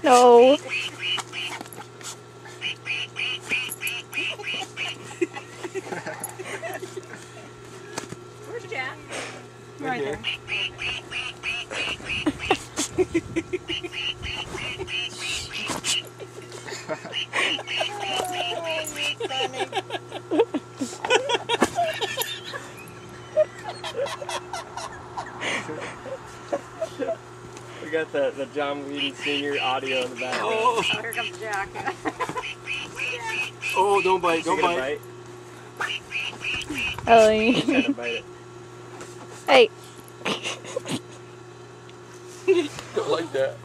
No. Where's Jack? Right there. We got the John Whedon Sr. audio in the background. Oh, here comes Jack. Oh, don't bite, don't bite. Ellie. He's trying to bite it. Hey. Don't like that.